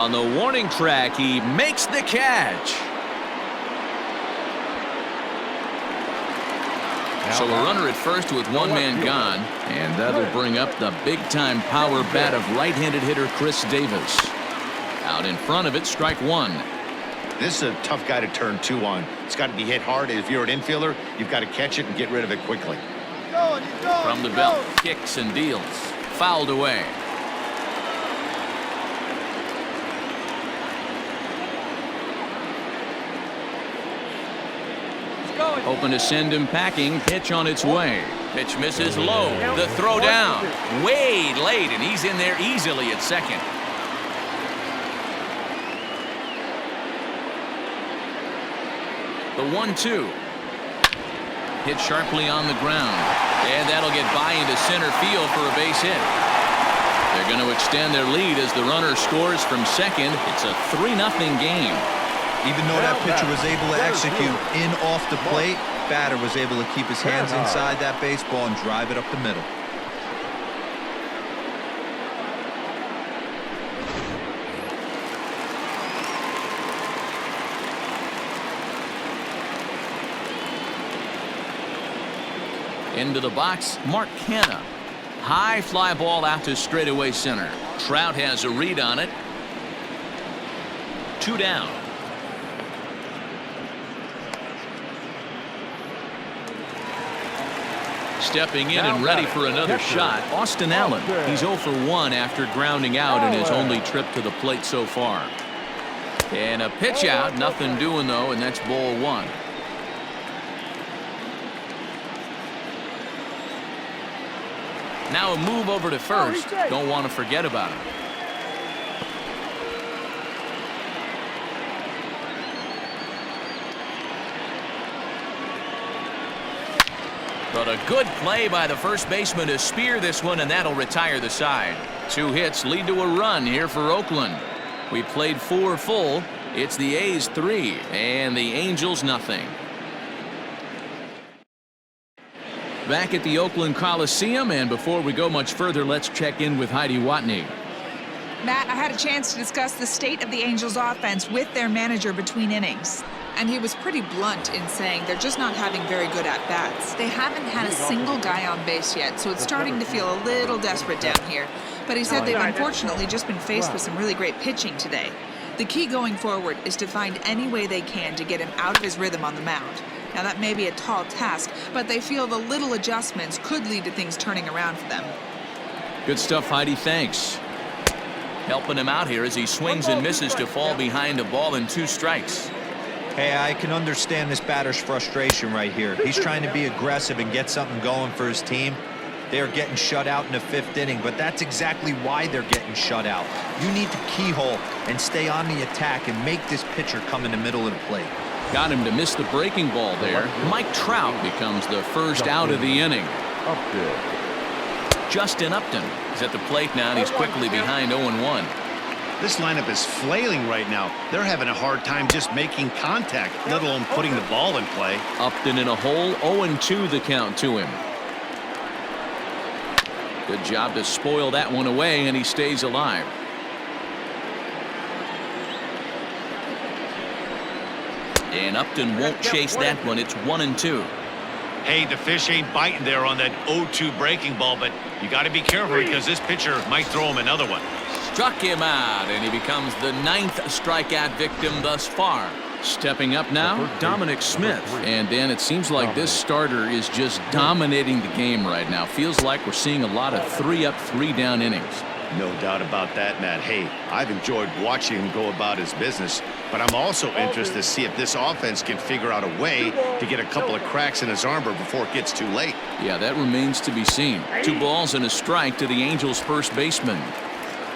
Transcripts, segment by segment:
On the warning track, he makes the catch. So a runner at first with one man gone, and that'll bring up the big-time power bat of right-handed hitter Chris Davis. Out in front of it, strike one. This is a tough guy to turn two on. It's got to be hit hard. If you're an infielder, you've got to catch it and get rid of it quickly. From the belt, kicks and deals. Fouled away. Hoping to send him packing. Pitch on its way. Pitch misses low. The throw down. Way late, and he's in there easily at second. The 1-2. Hit sharply on the ground. And that'll get by into center field for a base hit. They're going to extend their lead as the runner scores from second. It's a 3-0 game. Even though that pitcher was able to execute in off the plate, batter was able to keep his hands inside that baseball and drive it up the middle. Into the box, Mark Canha. High fly ball out to straightaway center. Trout has a read on it. 2 down. Stepping in and ready for another shot, Austin Allen. He's 0 for 1 after grounding out in his only trip to the plate so far. And a pitch out, nothing doing though, and that's ball 1. Now a move over to first. Don't want to forget about him. But a good play by the first baseman to spear this one, and that'll retire the side. 2 hits lead to a run here for Oakland. We played 4 full. It's the A's 3 and the Angels nothing. Back at the Oakland Coliseum, and before we go much further, let's check in with Heidi Watney. Matt, I had a chance to discuss the state of the Angels offense with their manager between innings. And he was pretty blunt in saying they're just not having very good at-bats. They haven't had a single guy on base yet, so it's starting to feel a little desperate down here. But he said they've unfortunately just been faced with some really great pitching today. The key going forward is to find any way they can to get him out of his rhythm on the mound. Now that may be a tall task, but they feel the little adjustments could lead to things turning around for them. Good stuff, Heidi. Thanks. Helping him out here as he swings and misses to fall behind a ball and 2 strikes. Hey, I can understand this batter's frustration right here. He's trying to be aggressive and get something going for his team. They're getting shut out in the 5th inning, but that's exactly why they're getting shut out. You need to keyhole and stay on the attack and make this pitcher come in the middle of the plate. Got him to miss the breaking ball there. Mike Trout becomes the first out of the inning. Justin Upton is at the plate now, and he's quickly behind 0-1. This lineup is flailing right now. They're having a hard time just making contact, let alone putting the ball in play. Upton in a hole, 0-2 the count to him. Good job to spoil that one away, and he stays alive. And Upton won't chase that one. It's 1-2. Hey, the fish ain't biting there on that 0-2 breaking ball, but you got to be careful because this pitcher might throw him another one. Struck him out, and he becomes the 9th strikeout victim thus far. Stepping up now, Dominic Smith. And Dan, it seems like this starter is just dominating the game right now. Feels like we're seeing a lot of 3-up, 3-down innings. No doubt about that, Matt. Hey, I've enjoyed watching him go about his business, but I'm also interested to see if this offense can figure out a way to get a couple of cracks in his armor before it gets too late. Yeah, that remains to be seen. 2 balls and a strike to the Angels' first baseman.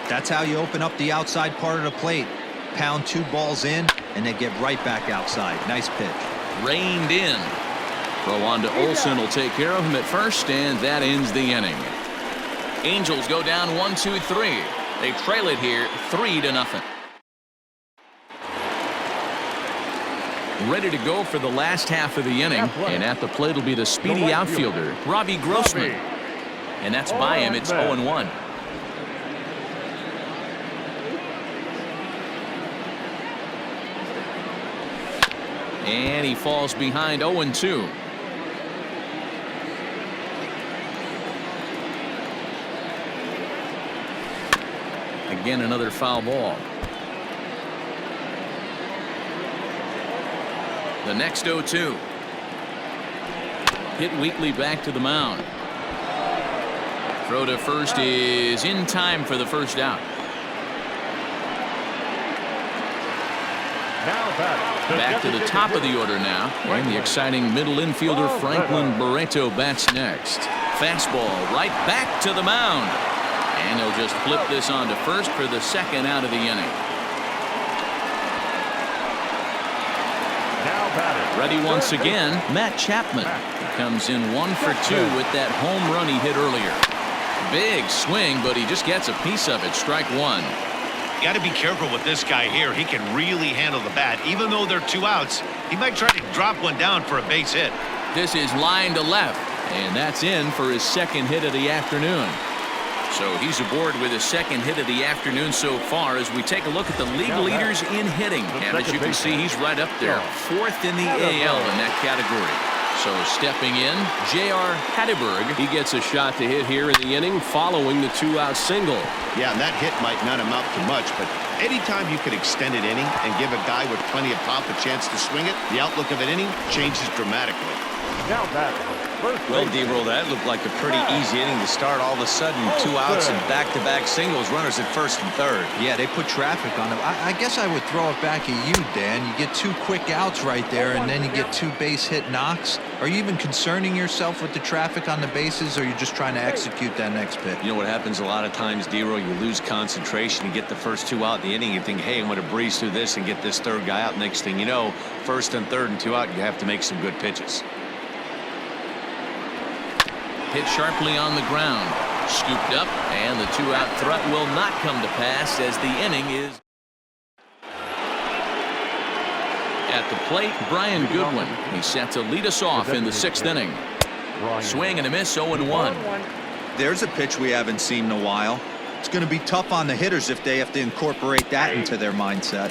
That's how you open up the outside part of the plate. Pound 2 balls in, and they get right back outside. Nice pitch. Reined in. Throw on to Olsen will take care of him at first, and that ends the inning. Angels go down 1-2-3. They trail it here 3-0. Ready to go for the last half of the inning, and at the plate will be the speedy outfielder, Robbie Grossman. And that's by him. It's 0-1. And he falls behind 0-2. Again, another foul ball. The next 0-2. Hit weakly back to the mound. Throw to first is in time for the first out. Back to the top of the order now. And the exciting middle infielder Franklin Barreto bats next. Fastball right back to the mound. And he'll just flip this on to first for the second out of the inning. Ready once again, Matt Chapman. He comes in 1 for 2 with that home run he hit earlier. Big swing, but he just gets a piece of it. Strike one. Got to be careful with this guy here. He can really handle the bat. Even though they're 2 outs, he might try to drop one down for a base hit. This is line to left, and that's in for his second hit of the afternoon. So he's aboard with his second hit of the afternoon so far as we take a look at the league leaders in hitting. And as you can see, he's right up there, 4th in the AL in that category. So stepping in, J.R. Hatteberg. He gets a shot to hit here in the inning following the 2-out single. Yeah, and that hit might not amount to much, but anytime you could extend an inning and give a guy with plenty of pop a chance to swing it, the outlook of an inning changes dramatically. Well, D-Roll, that looked like a pretty easy inning to start. All of a sudden, 2 outs and back-to-back singles, runners at first and third. Yeah, they put traffic on him. I guess I would throw it back at you, Dan. You get 2 quick outs right there, and then you get 2 base hit knocks. Are you even concerning yourself with the traffic on the bases, or are you just trying to execute that next pitch? You know what happens a lot of times, D-Roll, you lose concentration. You get the first 2 out in the inning. You think, hey, I'm going to breeze through this and get this third guy out. Next thing you know, first and third and 2 out, you have to make some good pitches. Hit sharply on the ground. Scooped up, and the 2-out threat will not come to pass as the inning is. At the plate, Brian Goodwin. He's set to lead us off in the 6th inning. Swing and a miss, 0-1. There's a pitch we haven't seen in a while. It's going to be tough on the hitters if they have to incorporate that into their mindset.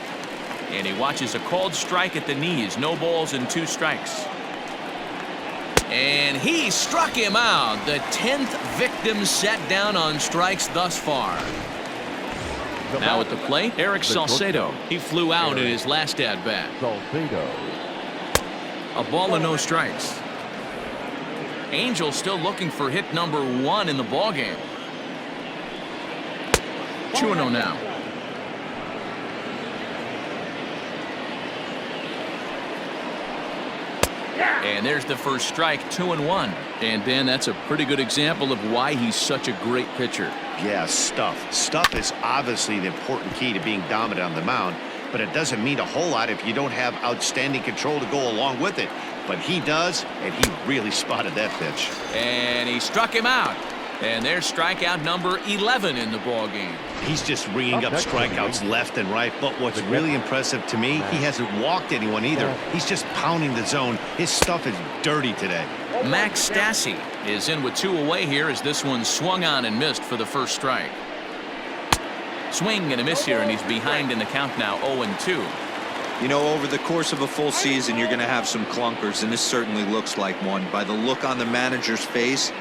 And he watches a called strike at the knees. No balls and 2 strikes. And he struck him out. The 10th victim set down on strikes thus far. Now at the plate, Eric Salcedo. He flew out in his last at-bat. A ball and no strikes. Angels still looking for hit number 1 in the ballgame. 2-0 now. And there's the first strike, 2-1. And Ben, that's a pretty good example of why he's such a great pitcher. Yeah, stuff. Stuff is obviously the important key to being dominant on the mound, but it doesn't mean a whole lot if you don't have outstanding control to go along with it. But he does, and he really spotted that pitch. And he struck him out. And there's strikeout number 11 in the ballgame. He's just ringing up strikeouts left and right, but what's really impressive to me, he hasn't walked anyone either. He's just pounding the zone. His stuff is dirty today. Max Stassi is in with 2 away here as this one swung on and missed for the first strike. Swing and a miss here, and he's behind in the count now, 0-2. You know, over the course of a full season, you're going to have some clunkers, and this certainly looks like one. By the look on the manager's face,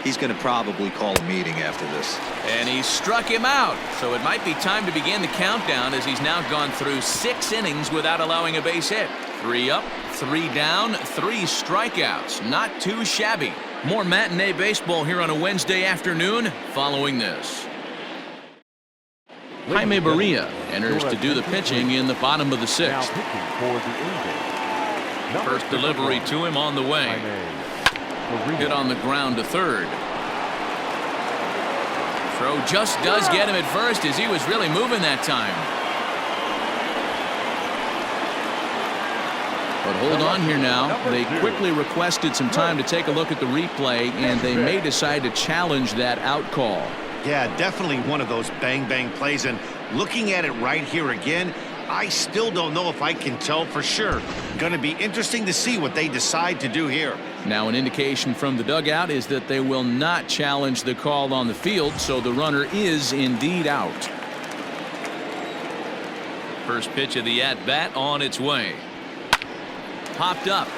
he's going to probably call a meeting after this. And he struck him out. So it might be time to begin the countdown as he's now gone through 6 innings without allowing a base hit. 3 up, 3 down, 3 strikeouts. Not too shabby. More matinee baseball here on a Wednesday afternoon following this. Jaime Barria enters to do the pitching in the bottom of the 6th. First delivery to him on the way. Hit on the ground to third. Throw just does get him at first as he was really moving that time. But hold on here now. They quickly requested some time to take a look at the replay, and they may decide to challenge that out call. Yeah, definitely one of those bang-bang plays, and looking at it right here again, I still don't know if I can tell for sure. Going to be interesting to see what they decide to do here. Now, an indication from the dugout is that they will not challenge the call on the field, so the runner is indeed out. First pitch of the at-bat on its way. popped up.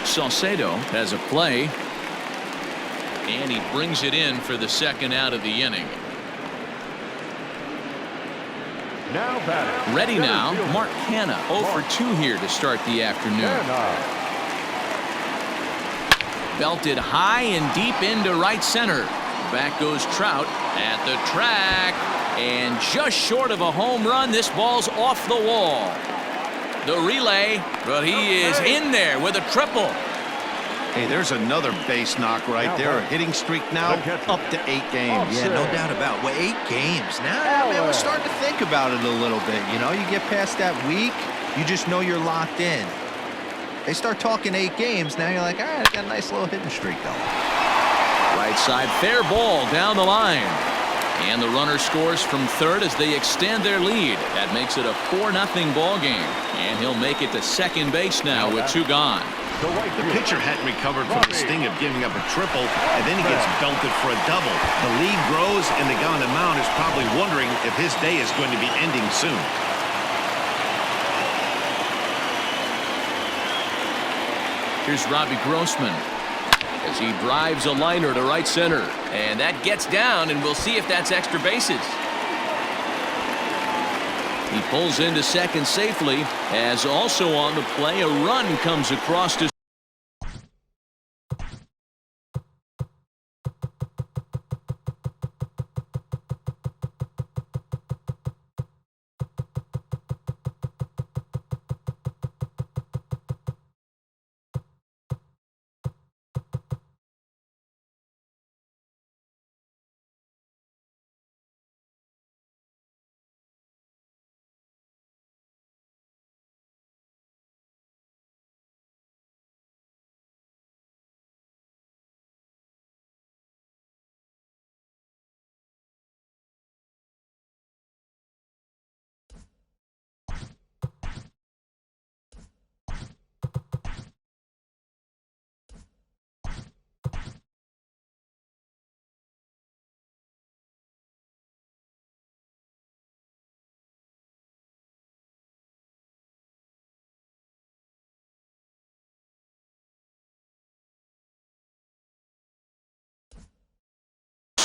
Salcedo has a play. And he brings it in for the second out of the inning. Now batting. Ready now, Mark Hanna, 0 for 2 here to start the afternoon. Belted high and deep into right center. Back goes Trout at the track. And just short of a home run, this ball's off the wall. The relay, but he is in there with a triple. Hey, there's another base knock right there. A hitting streak now up to 8 games. Yeah, no doubt about it. Well, 8 games. Now, man, we're starting to think about it a little bit. You know, you get past that week, you just know you're locked in. They start talking 8 games, now you're like, all right, I got a nice little hitting streak going. Right side, fair ball down the line. And the runner scores from third as they extend their lead. That makes it a 4-0 ball game. And he'll make it to second base now with 2 gone. The pitcher hadn't recovered from the sting of giving up a triple, and then he gets belted for a double. The lead grows, and the guy on the mound is probably wondering if his day is going to be ending soon. Here's Robbie Grossman as he drives a liner to right center. And that gets down, and we'll see if that's extra bases. He pulls into second safely, as also on the play, a run comes across to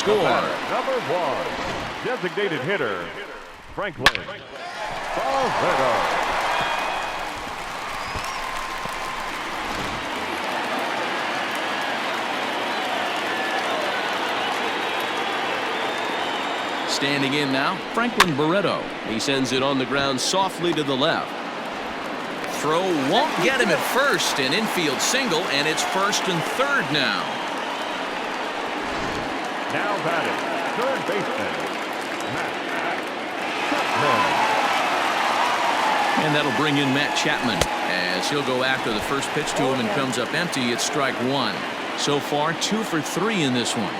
score. Number 1, designated hitter, Franklin Salcedo. Standing in now, Franklin Barreto. He sends it on the ground softly to the left. Throw won't get him at first, an infield single, and it's first and third now. Now batting, third baseman, Matt Chapman. And that'll bring in Matt Chapman as he'll go after the first pitch to him and comes up empty. It's strike 1. So far, 2 for 3 in this one.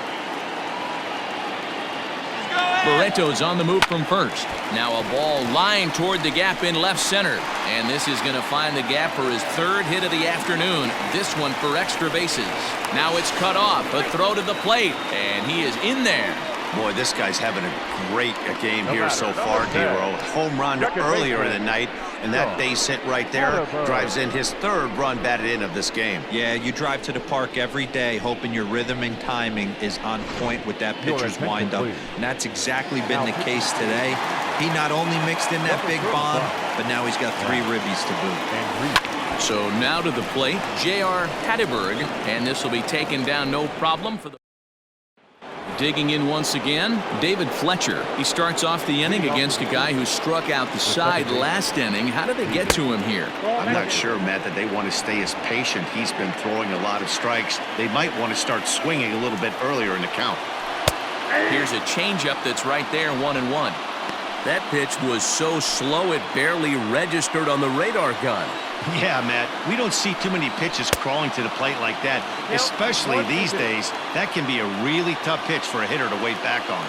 Barreto's on the move from first. Now a ball lined toward the gap in left center. And this is going to find the gap for his third hit of the afternoon. This one for extra bases. Now it's cut off. A throw to the plate. And he is in there. Boy, this guy's having a great game here so far, D-Row. Home run earlier in the night, and that base hit right there drives in his third run batted in of this game. Yeah, you drive to the park every day hoping your rhythm and timing is on point with that pitcher's windup, and that's exactly been the case today. He not only mixed in that big bomb, but now he's got 3 ribbies to boot. So now to the plate, J.R. Hatteberg, and this will be taken down no problem for the... Digging in once again, David Fletcher. He starts off the inning against a guy who struck out the side last inning. How did they get to him here? I'm not sure, Matt, that they want to stay as patient. He's been throwing a lot of strikes. They might want to start swinging a little bit earlier in the count. Here's a changeup that's right there, 1-1. That pitch was so slow it barely registered on the radar gun. Yeah, Matt, we don't see too many pitches crawling to the plate like that, especially these days. That can be a really tough pitch for a hitter to wait back on.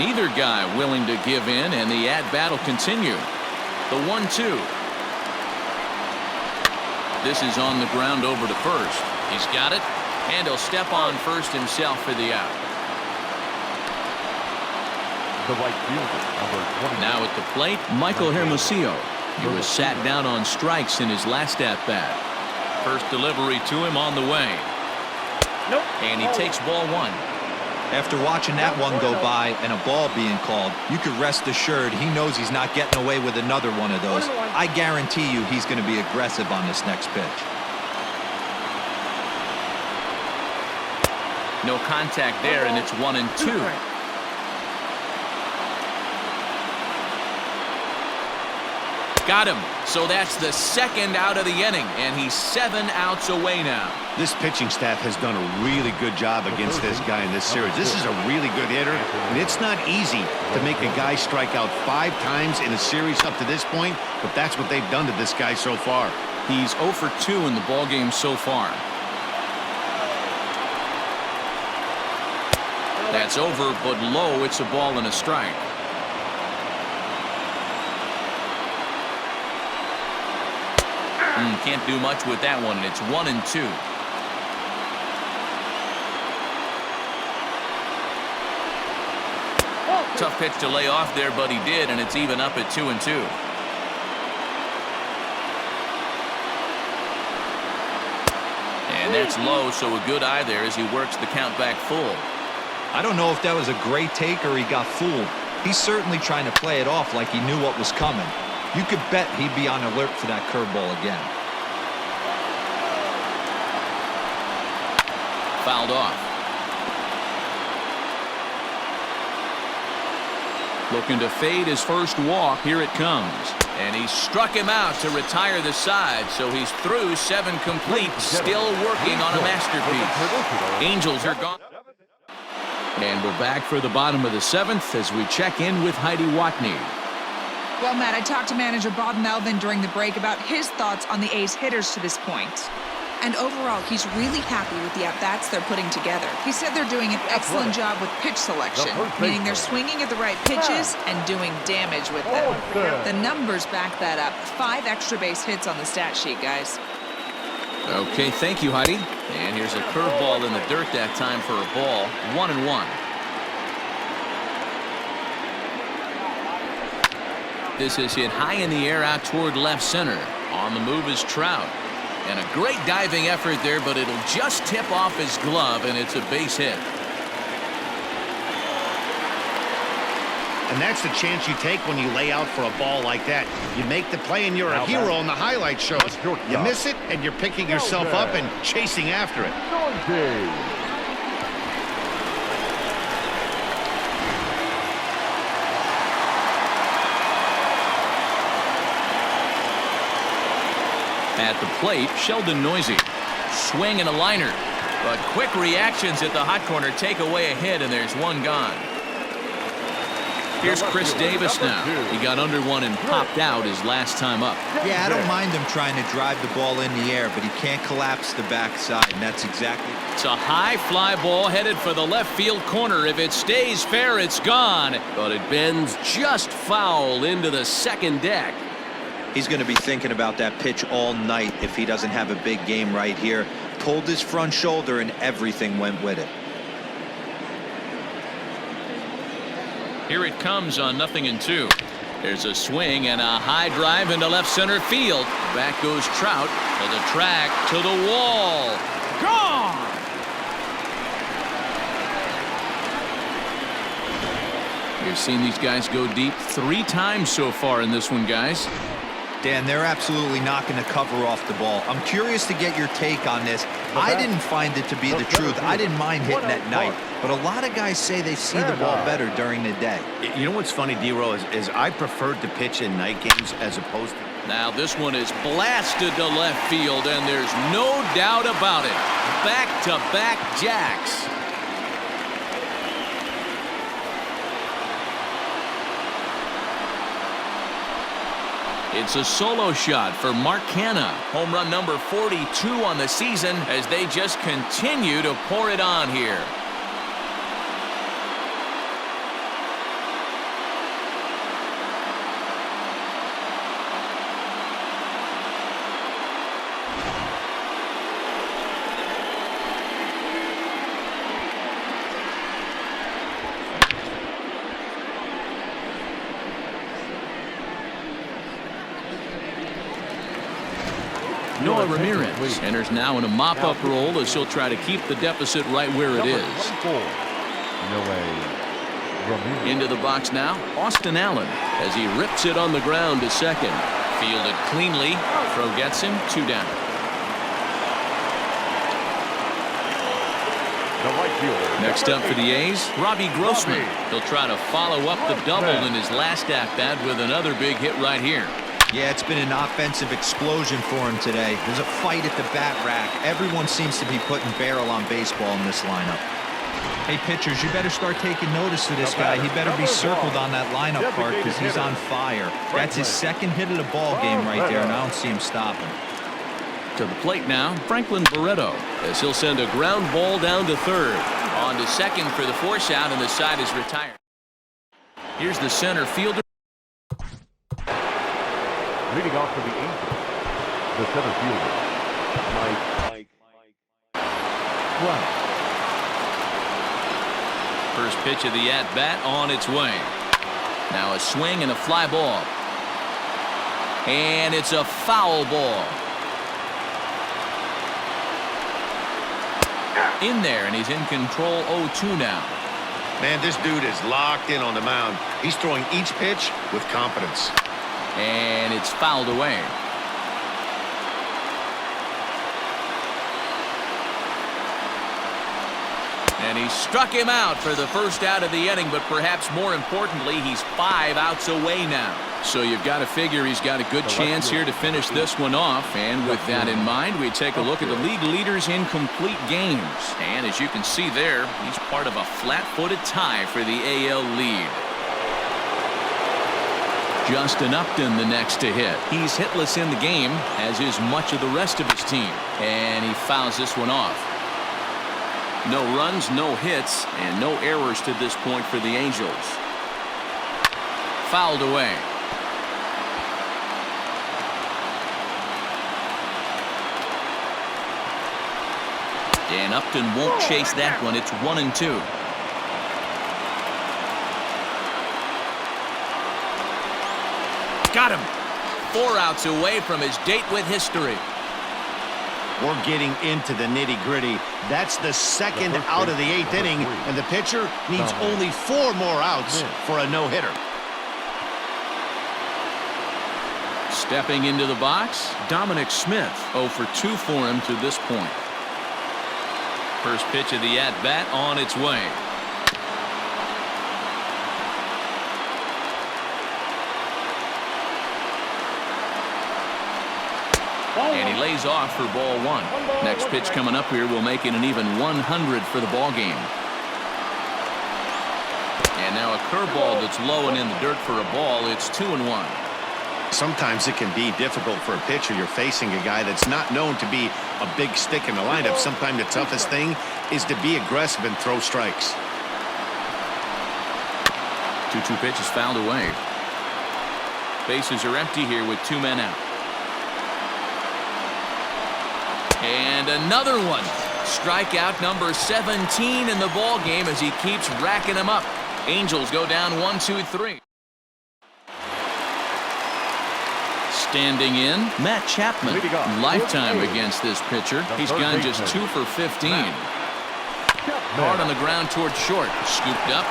Neither guy willing to give in, and the at-bat will continue. The 1-2. This is on the ground over to first. He's got it, and he'll step on first himself for the out. The right fielder, number 20. Now at the plate, Michael Hermosillo. He was sat down on strikes in his last at-bat. First delivery to him on the way. And he takes ball one. After watching that one go by and a ball being called, you could rest assured he knows he's not getting away with another one of those. I guarantee you he's going to be aggressive on this next pitch. No contact there, and it's 1-2. Got him. So that's the second out of the inning, and he's 7 outs away now. This pitching staff has done a really good job against this guy in this series. This is a really good hitter, and it's not easy to make a guy strike out 5 times in a series up to this point, but that's what they've done to this guy so far. He's 0 for 2 in the ballgame so far. That's over, but low. It's a ball and a strike. Can't do much with that one, and it's 1-2. Tough pitch to lay off there, but he did, and it's even up at 2-2. And that's low, so a good eye there as he works the count back full. I don't know if that was a great take or he got fooled. He's certainly trying to play it off like he knew what was coming. You could bet he'd be on alert for that curveball again. Fouled off. Looking to fade his first walk. Here it comes. And he struck him out to retire the side, so he's through 7 complete, still working on a masterpiece. Angels are gone. And we're back for the bottom of the 7th as we check in with Heidi Watney. Well, Matt, I talked to manager Bob Melvin during the break about his thoughts on the A's hitters to this point. And overall, he's really happy with the at-bats they're putting together. He said they're doing an excellent job with pitch selection, meaning they're swinging at the right pitches and doing damage with them. The numbers back that up. 5 extra base hits on the stat sheet, guys. Okay, thank you, Heidi. And here's a curveball in the dirt that time for a ball. 1-1. This is hit high in the air out toward left center. On the move is Trout. And a great diving effort there, but it'll just tip off his glove, and it's a base hit. And that's the chance you take when you lay out for a ball like that. You make the play, and you're a hero on the highlight shows. You miss it, and you're picking yourself up and chasing after it. At the plate, Sheldon Noisy. Swing and a liner. But quick reactions at the hot corner take away a hit, and there's one gone. Here's Chris Davis now. He got under one and popped out his last time up. Yeah, I don't mind him trying to drive the ball in the air, but he can't collapse the backside, and that's exactly... It's a high fly ball headed for the left field corner. If it stays fair, it's gone. But it bends just foul into the second deck. He's going to be thinking about that pitch all night if he doesn't have a big game right here. Pulled his front shoulder and everything went with it. Here it comes on 0-2. There's a swing and a high drive into left center field. Back goes Trout to the track, to the wall. Gone! You've seen these guys go deep 3 times so far in this one, guys. Dan, they're absolutely not going to cover off the ball. I'm curious to get your take on this. I didn't find it to be the truth. I didn't mind hitting at night, but a lot of guys say they see the ball better during the day. You know what's funny, D-Row, is I preferred to pitch in night games as opposed to... Now this one is blasted to left field, and there's no doubt about it. Back-to-back jacks. It's a solo shot for Mark Canha. Home run number 42 on the season as they just continue to pour it on here. Eduardo Ramirez enters now in a mop-up role as he'll try to keep the deficit right where it is. Into the box now, Austin Allen as he rips it on the ground to second. Fielded cleanly. Throw gets him, 2 down. Next up for the A's, Robbie Grossman. He'll try to follow up the double in his last at-bat with another big hit right here. Yeah, it's been an offensive explosion for him today. There's a fight at the bat rack. Everyone seems to be putting barrel on baseball in this lineup. Hey, pitchers, you better start taking notice of this guy. He better be circled on that lineup card because he's on fire. That's his second hit of the ball game right there, and I don't see him stopping. To the plate now, Franklin Barreto, as he'll send a ground ball down to third. On to second for the force out, and the side is retired. Here's the center fielder. Leading off for the Angels, the center fielder, Mike. Wow. First pitch of the at-bat on its way. Now a swing and a fly ball. And it's a foul ball. In there, and he's in control 0-2 now. Man, this dude is locked in on the mound. He's throwing each pitch with confidence. And it's fouled away. And he struck him out for the first out of the inning, but perhaps more importantly, he's 5 outs away now. So you've got to figure he's got a good chance here to finish this one off. And with that in mind, we take a look at the league leaders in complete games. And as you can see there, he's part of a flat-footed tie for the AL lead. Justin Upton the next to hit. He's hitless in the game, as is much of the rest of his team. And he fouls this one off. No runs, no hits, and no errors to this point for the Angels. Fouled away. And Upton won't chase that one. It's 1-2. Got him. 4 outs away from his date with history. We're getting into the nitty-gritty. That's the second out of the 8th inning, and the pitcher needs only 4 more outs for a no-hitter. Stepping into the box, Dominic Smith. 0 for 2 for him to this point. First pitch of the at-bat on its way. And he lays off for ball 1. Next pitch coming up here will make it an even 100 for the ball game. And now a curveball that's low and in the dirt for a ball. It's 2-1. Sometimes it can be difficult for a pitcher. You're facing a guy that's not known to be a big stick in the lineup. Sometimes the toughest thing is to be aggressive and throw strikes. 2-2 pitch is fouled away. Bases are empty here with 2 men out. And another one. Strikeout number 17 in the ball game as he keeps racking them up. Angels go down 1-2-3. Standing in, Matt Chapman. Lifetime against this pitcher. He's gone just 2 for 15. Hard on the ground towards short. Scooped up.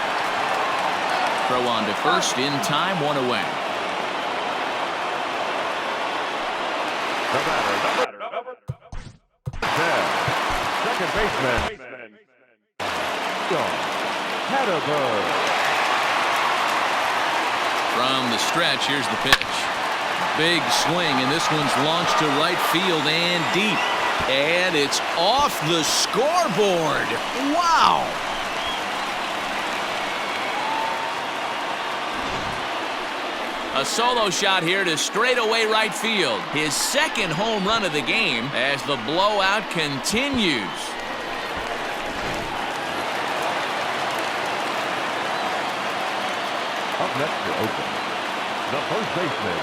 Throw on to first. In time, 1 away. Second baseman. From the stretch, here's the pitch. Big swing, and this one's launched to right field and deep. And it's off the scoreboard. Wow! A solo shot here to straightaway right field. His second home run of the game as the blowout continues. Up next to open, the first baseman.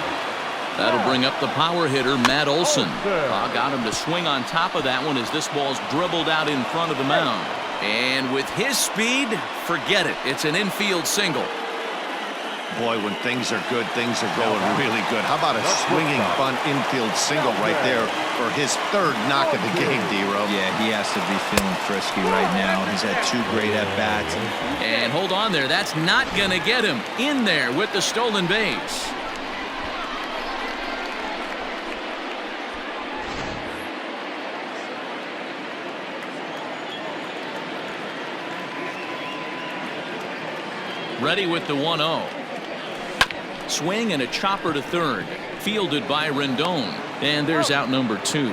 That'll bring up the power hitter, Matt Olson. Got him to swing on top of that one as this ball's dribbled out in front of the mound. And with his speed, forget it. It's an infield single. Boy, when things are good, things are going really good. How about a swinging bunt infield single right there for his third knock of the game, D-Row? Yeah, he has to be feeling frisky right now. He's had 2 great at-bats. And hold on there. That's not going to get him in there with the stolen base. Ready with the 1-0. Swing and a chopper to third. Fielded by Rendon. And there's out number 2.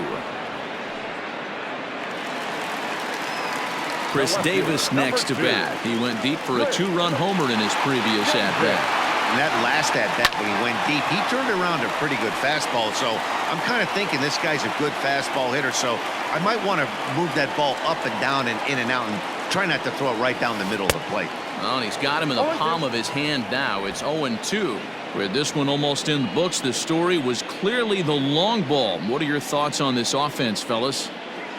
Chris Davis next to bat. He went deep for a 2-run homer in his previous at-bat. And that last at-bat when he went deep, he turned around a pretty good fastball. So I'm kind of thinking this guy's a good fastball hitter. So I might want to move that ball up and down and in and out and try not to throw it right down the middle of the plate. Well, he's got him in the palm of his hand now. It's 0-2. With this one almost in the books, the story was clearly the long ball. What are your thoughts on this offense, fellas?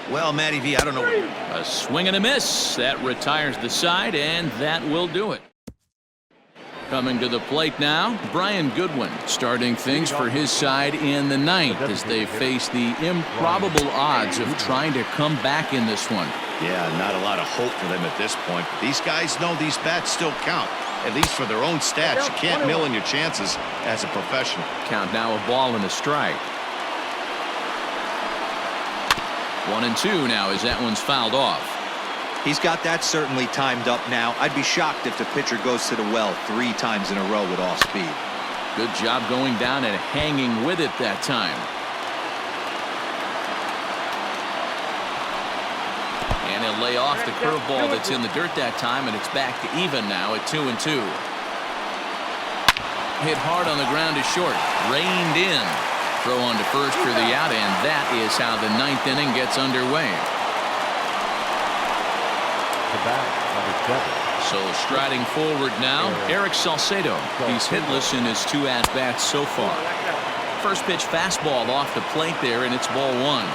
Well, Matty V, I don't know what A swing and a miss. That retires the side, and that will do it. Coming to the plate now, Brian Goodwin starting things for his side in the 9th as they face the improbable odds of trying to come back in this one. Yeah, not a lot of hope for them at this point. These guys know these bats still count, at least for their own stats. You can't mill in your chances as a professional. Count now a ball and a strike. 1-2 now as that one's fouled off. He's got that certainly timed up now. I'd be shocked if the pitcher goes to the well 3 times in a row with off speed. Good job going down and hanging with it that time. And he'll lay off the curveball that's in the dirt that time, and it's back to even now at 2-2. Hit hard on the ground to short. Reined in. Throw on to first for the out, and that is how the 9th inning gets underway. So striding forward now, Eric Salcedo. He's hitless in his 2 at-bats so far. First pitch fastball off the plate there, and it's ball 1.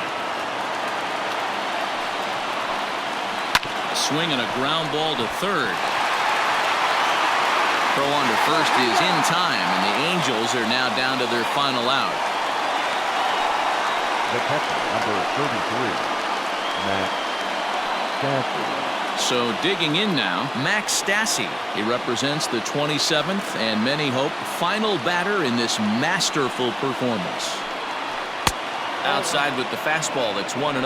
A swing and a ground ball to third. Throw on to first is in time, and the Angels are now down to their final out. The catcher, number 33, Matt Stassi. So digging in now, Max Stassi. He represents the 27th and many hope final batter in this masterful performance. Outside with the fastball, it's 1-0.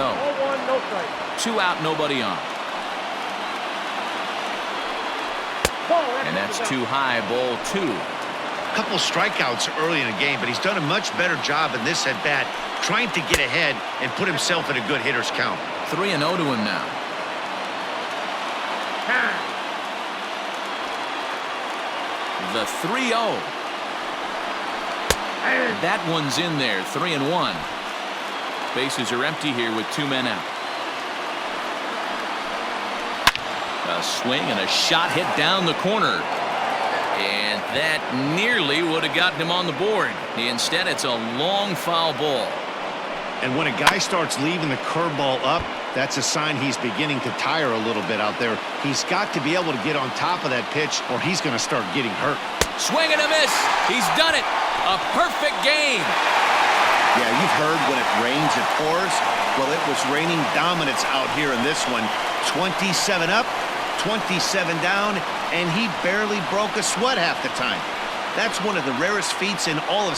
2 out, nobody on. And that's too high, ball 2. Couple strikeouts early in the game, but he's done a much better job in this at-bat trying to get ahead and put himself in a good hitter's count. 3-0 to him now. The 3-0. That one's in there. 3-1. Bases are empty here with 2 men out. A swing and a shot hit down the corner. And that nearly would have gotten him on the board. Instead, it's a long foul ball. And when a guy starts leaving the curveball up, that's a sign he's beginning to tire a little bit out there. He's got to be able to get on top of that pitch or he's going to start getting hurt. Swing and a miss. He's done it. A perfect game. Yeah, you've heard when it rains, it pours. Well, it was raining dominance out here in this one. 27 up, 27 down, and he barely broke a sweat half the time. That's one of the rarest feats in all of